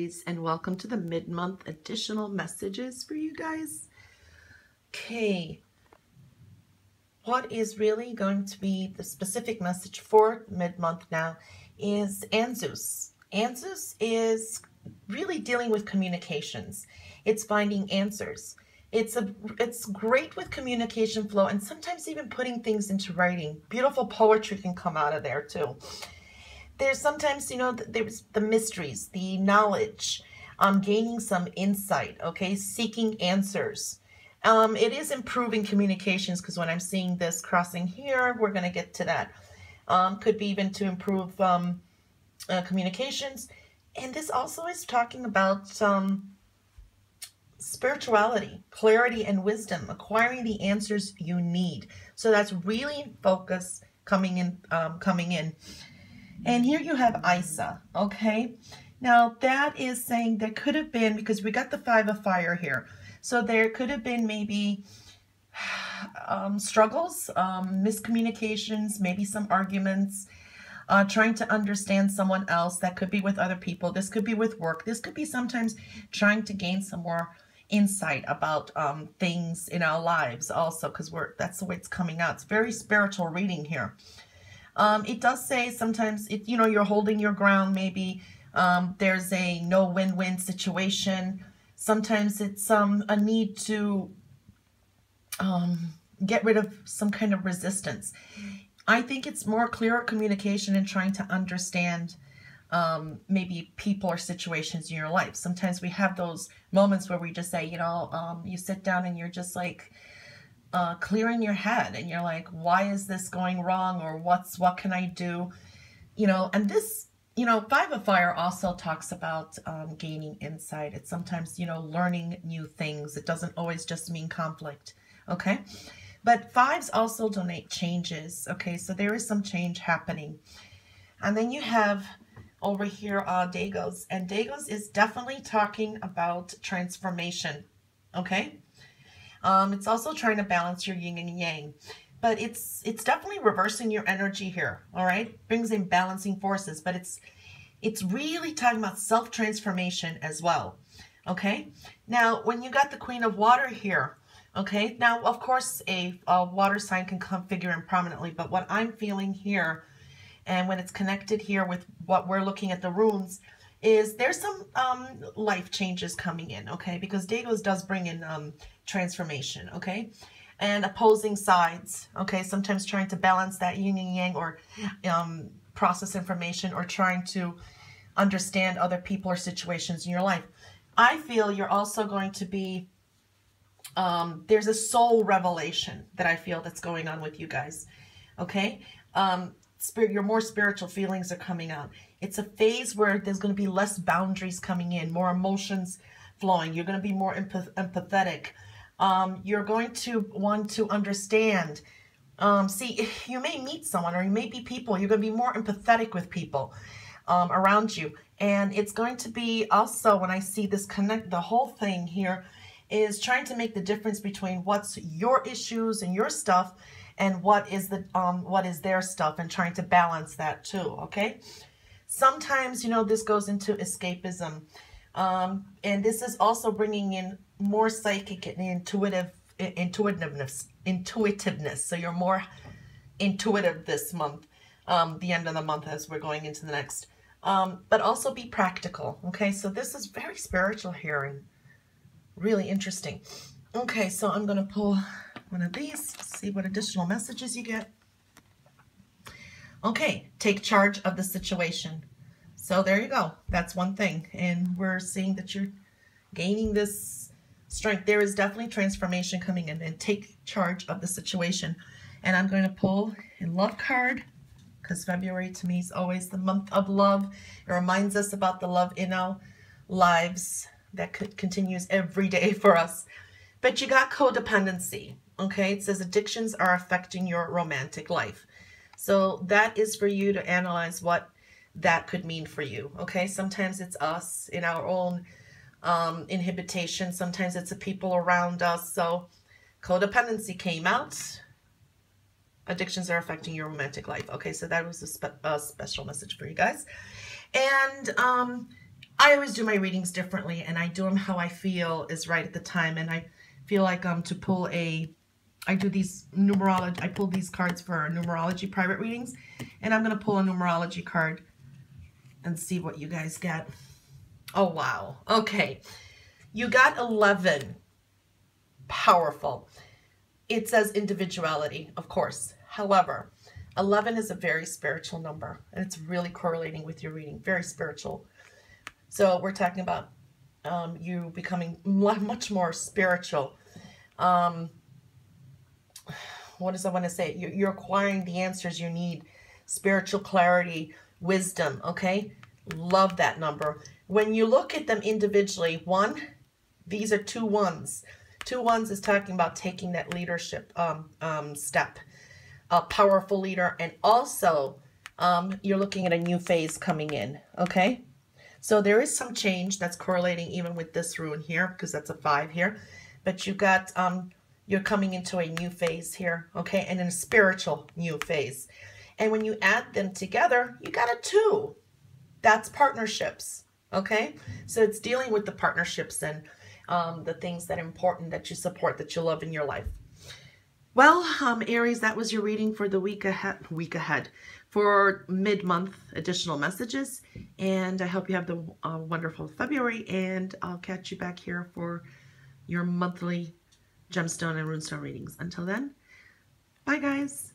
Aries, and welcome to the mid-month additional messages for you guys. Okay, what is really going to be the specific message for mid-month now is Anzus. Anzus is really dealing with communications. It's finding answers. It's great with communication flow and sometimes even putting things into writing. Beautiful poetry can come out of there too. There's sometimes, there's the mysteries, the knowledge, gaining some insight, okay, seeking answers. It is improving communications because when I'm seeing this crossing here, we're going to get to that. Could be even to improve communications. And this also is talking about spirituality, clarity, and wisdom, acquiring the answers you need. So that's really in focus coming in. And here you have Isa, okay? Now that is saying there could have been, because we got the 5 of fire here, so there could have been maybe struggles, miscommunications, maybe some arguments, trying to understand someone else. That could be with other people. This could be with work. This could be sometimes trying to gain some more insight about things in our lives also, because that's the way it's coming out. It's very spiritual reading here. It does say sometimes, you're holding your ground, maybe there's a no win-win situation. Sometimes it's a need to get rid of some kind of resistance. I think it's more clearer communication and trying to understand maybe people or situations in your life. Sometimes we have those moments where we just say, you sit down and you're just like, clearing your head and you're like, why is this going wrong, or what can I do, and this, 5 of fire also talks about gaining insight. It's sometimes, learning new things. It doesn't always just mean conflict, okay? But 5s also donate changes, okay? So there is some change happening. And then you have over here Dagos, and Dagos is definitely talking about transformation, okay? It's also trying to balance your yin and yang, but it's definitely reversing your energy here. All right, brings in balancing forces, but it's really talking about self-transformation as well. Okay, now when you got the Queen of Water here, okay, now of course a water sign can come figure in prominently, but what I'm feeling here, and when it's connected here with what we're looking at the runes, is there's some life changes coming in, okay? Because Dagos does bring in transformation, okay? And opposing sides, okay? Sometimes trying to balance that yin and yang, or process information, or trying to understand other people or situations in your life. I feel you're also going to be, there's a soul revelation that I feel that's going on with you guys, okay? Your more spiritual feelings are coming out. It's a phase where there's going to be less boundaries coming in, more emotions flowing. You're going to be more empathetic. You're going to want to understand. See, you may meet someone, or you may be people. You're going to be more empathetic with people around you. And it's going to be also, when I see this connect, the whole thing here is trying to make the difference between what's your issues and your stuff and what is their stuff, and trying to balance that too, okay? Sometimes, this goes into escapism. And this is also bringing in more psychic and intuitiveness. So you're more intuitive this month, the end of the month as we're going into the next. But also be practical, okay? So this is very spiritual here and really interesting. Okay, so I'm going to pull one of these, see what additional messages you get. Okay, take charge of the situation. So there you go. That's one thing. And we're seeing that you're gaining this strength. There is definitely transformation coming in, and take charge of the situation. And I'm going to pull a love card, because February to me is always the month of love. It reminds us about the love in our lives that continues every day for us. But you got codependency, okay? It says addictions are affecting your romantic life. So that is for you to analyze what that could mean for you, okay? Sometimes it's us in our own inhibition. Sometimes it's the people around us. So codependency came out. Addictions are affecting your romantic life. Okay, so that was a special message for you guys. And I always do my readings differently, and I do them how I feel is right at the time. And I feel like to pull I do these numerology, I pull these cards for numerology private readings, and I'm going to pull a numerology card and see what you guys get. Oh, wow. Okay. You got 11. Powerful. It says individuality, of course. However, 11 is a very spiritual number, and it's really correlating with your reading. Very spiritual. So we're talking about you becoming much more spiritual. What does I want to say? You're acquiring the answers you need. Spiritual clarity, wisdom, okay? Love that number. When you look at them individually, these are 2 ones. 2 ones is talking about taking that leadership step. A powerful leader, and also you're looking at a new phase coming in, okay? So there is some change that's correlating even with this rune here, because that's a 5 here. But you got, you're coming into a new phase here, okay? And in a spiritual new phase. And when you add them together, you got a 2. That's partnerships, okay? So it's dealing with the partnerships and the things that are important, that you support, that you love in your life. Well, Aries, that was your reading for the week ahead for mid-month additional messages. And I hope you have the wonderful February, and I'll catch you back here for your monthly gemstone and runestone readings. Until then, bye guys.